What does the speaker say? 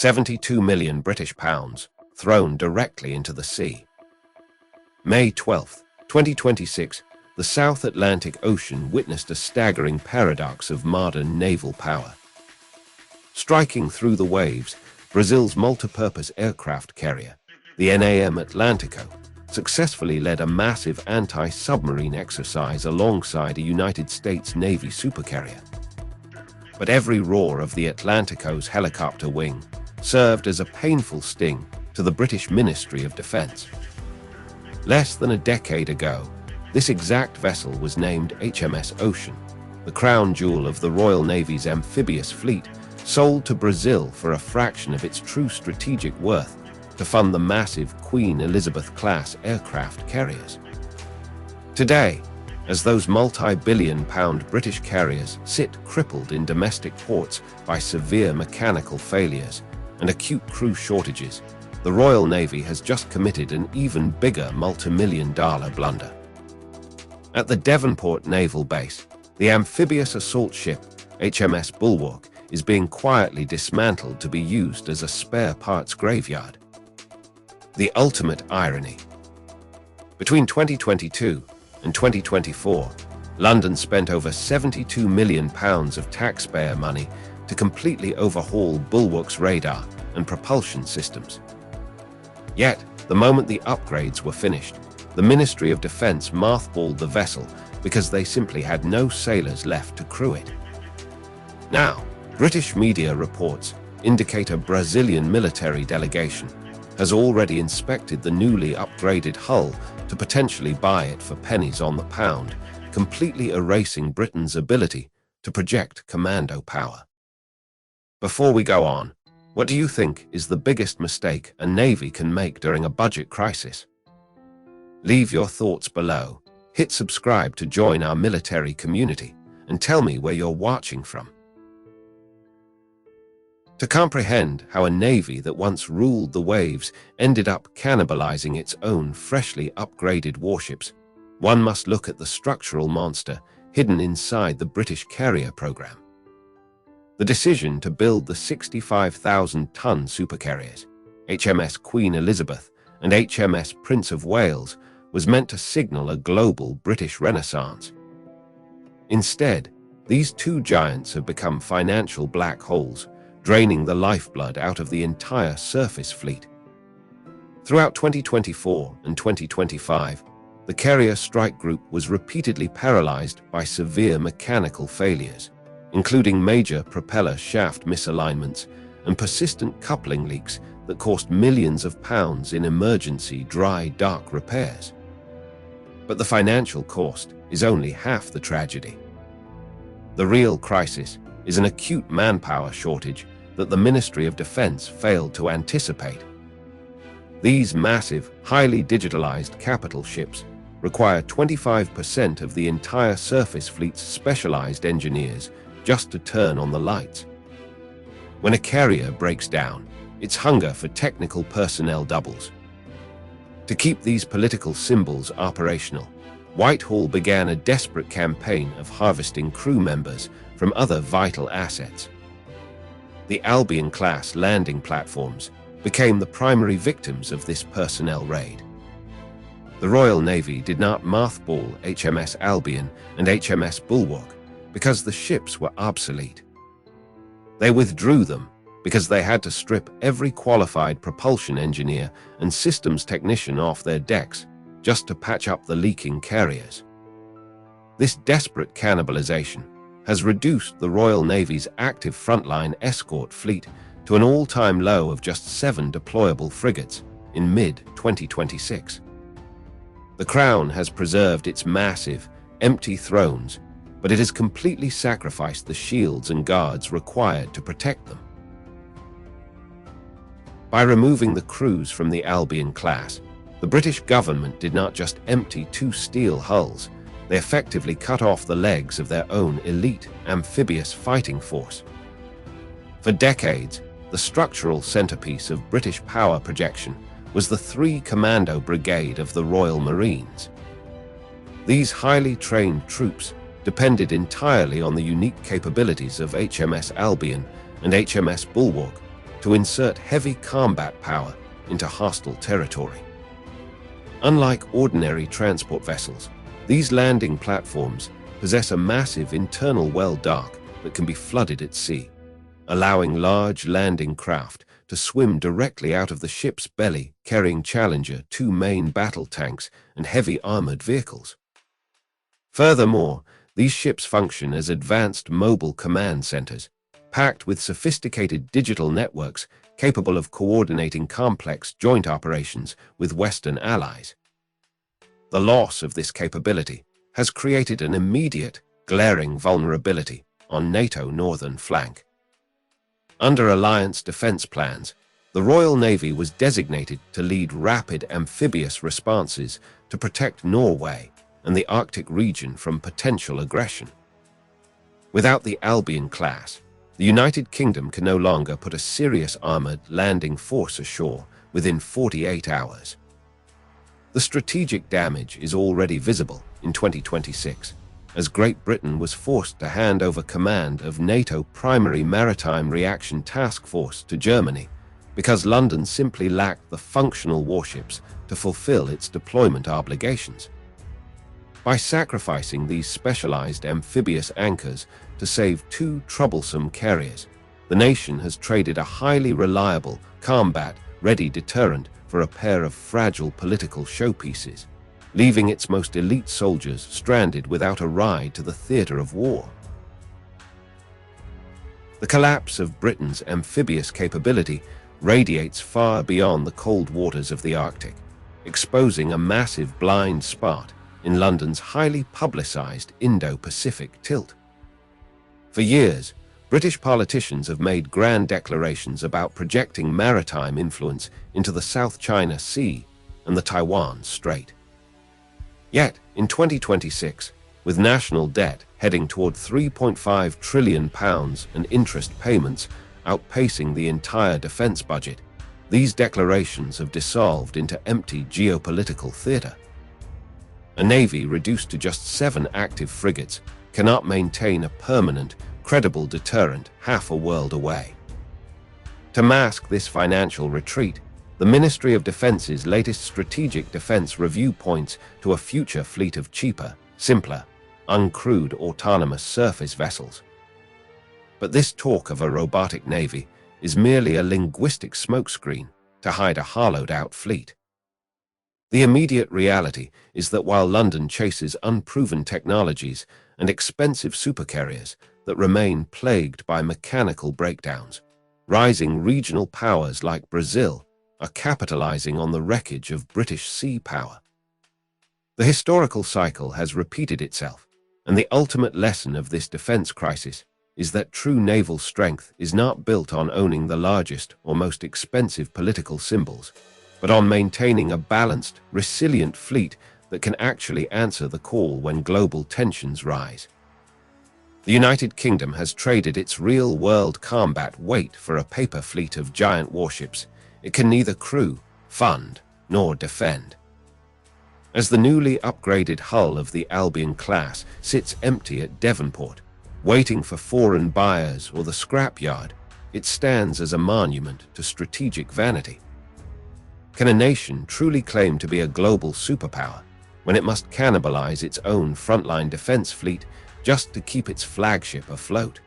£72 million British pounds thrown directly into the sea. May 12, 2026, the South Atlantic Ocean witnessed a staggering paradox of modern naval power. Striking through the waves, Brazil's multipurpose aircraft carrier, the NAM Atlantico, successfully led a massive anti-submarine exercise alongside a United States Navy supercarrier. But every roar of the Atlantico's helicopter wing served as a painful sting to the British Ministry of Defence. Less than a decade ago, this exact vessel was named HMS Ocean, the crown jewel of the Royal Navy's amphibious fleet, sold to Brazil for a fraction of its true strategic worth to fund the massive Queen Elizabeth-class aircraft carriers. Today, as those multi-billion-pound British carriers sit crippled in domestic ports by severe mechanical failures and acute crew shortages, the Royal Navy has just committed an even bigger multi-million-dollar blunder. At the Devonport Naval Base, the amphibious assault ship HMS Bulwark is being quietly dismantled to be used as a spare parts graveyard. The ultimate irony. Between 2022 and 2024, London spent over £72 million of taxpayer money to completely overhaul Bulwark's radar and propulsion systems. Yet, the moment the upgrades were finished, the Ministry of Defence mothballed the vessel because they simply had no sailors left to crew it. Now, British media reports indicate a Brazilian military delegation has already inspected the newly upgraded hull to potentially buy it for pennies on the pound, completely erasing Britain's ability to project commando power. Before we go on, what do you think is the biggest mistake a navy can make during a budget crisis? Leave your thoughts below, hit subscribe to join our military community, and tell me where you're watching from. To comprehend how a navy that once ruled the waves ended up cannibalizing its own freshly upgraded warships, one must look at the structural monster hidden inside the British carrier program. The decision to build the 65,000-ton supercarriers, HMS Queen Elizabeth and HMS Prince of Wales, was meant to signal a global British renaissance. Instead, these two giants have become financial black holes, draining the lifeblood out of the entire surface fleet. Throughout 2024 and 2025, the carrier strike group was repeatedly paralyzed by severe mechanical failures, including major propeller shaft misalignments and persistent coupling leaks that cost millions of pounds in emergency dry dock repairs. But the financial cost is only half the tragedy. The real crisis is an acute manpower shortage that the Ministry of Defence failed to anticipate. These massive, highly digitalized capital ships require 25% of the entire surface fleet's specialized engineers just to turn on the lights. When a carrier breaks down, its hunger for technical personnel doubles. To keep these political symbols operational, Whiteall began a desperate campaign of harvesting crew members from other vital assets. The Albion-class landing platforms became the primary victims of this personnel raid. The Royal Navy did not mothball HMS Albion and HMS Bulwark because the ships were obsolete. They withdrew them because they had to strip every qualified propulsion engineer and systems technician off their decks just to patch up the leaking carriers. This desperate cannibalization has reduced the Royal Navy's active frontline escort fleet to an all-time low of just 7 deployable frigates in mid-2026. The Crown has preserved its massive, empty thrones, but it has completely sacrificed the shields and guards required to protect them. By removing the crews from the Albion class, the British government did not just empty 2 steel hulls, they effectively cut off the legs of their own elite amphibious fighting force. For decades, the structural centerpiece of British power projection was the 3 Commando Brigade of the Royal Marines. These highly trained troops depended entirely on the unique capabilities of HMS Albion and HMS Bulwark to insert heavy combat power into hostile territory. Unlike ordinary transport vessels, these landing platforms possess a massive internal well dock that can be flooded at sea, allowing large landing craft to swim directly out of the ship's belly, carrying Challenger 2 main battle tanks and heavy armored vehicles. Furthermore, these ships function as advanced mobile command centers, packed with sophisticated digital networks capable of coordinating complex joint operations with Western allies. The loss of this capability has created an immediate, glaring vulnerability on NATO's northern flank. Under Alliance defense plans, the Royal Navy was designated to lead rapid amphibious responses to protect Norway and the Arctic region from potential aggression. Without the Albion class, the United Kingdom can no longer put a serious armored landing force ashore within 48 hours. The strategic damage is already visible in 2026, as Great Britain was forced to hand over command of NATO Primary Maritime Reaction Task Force to Germany because London simply lacked the functional warships to fulfill its deployment obligations. By sacrificing these specialized amphibious anchors to save 2 troublesome carriers, the nation has traded a highly reliable, combat-ready deterrent for a pair of fragile political showpieces, leaving its most elite soldiers stranded without a ride to the theater of war. The collapse of Britain's amphibious capability radiates far beyond the cold waters of the Arctic, exposing a massive blind spot in London's highly publicized Indo-Pacific tilt. For years, British politicians have made grand declarations about projecting maritime influence into the South China Sea and the Taiwan Strait. Yet, in 2026, with national debt heading toward £3.5 trillion and interest payments outpacing the entire defense budget, these declarations have dissolved into empty geopolitical theater. A navy reduced to just 7 active frigates cannot maintain a permanent, credible deterrent half a world away. To mask this financial retreat, the Ministry of Defense's latest Strategic Defense Review points to a future fleet of cheaper, simpler, uncrewed autonomous surface vessels. But this talk of a robotic navy is merely a linguistic smokescreen to hide a hollowed-out fleet. The immediate reality is that while London chases unproven technologies and expensive supercarriers that remain plagued by mechanical breakdowns, rising regional powers like Brazil are capitalizing on the wreckage of British sea power. The historical cycle has repeated itself, and the ultimate lesson of this defense crisis is that true naval strength is not built on owning the largest or most expensive political symbols, but on maintaining a balanced, resilient fleet that can actually answer the call when global tensions rise. The United Kingdom has traded its real-world combat weight for a paper fleet of giant warships it can neither crew, fund, nor defend. As the newly upgraded hull of the Albion class sits empty at Devonport, waiting for foreign buyers or the scrapyard, it stands as a monument to strategic vanity. Can a nation truly claim to be a global superpower when it must cannibalize its own frontline defense fleet just to keep its flagship afloat?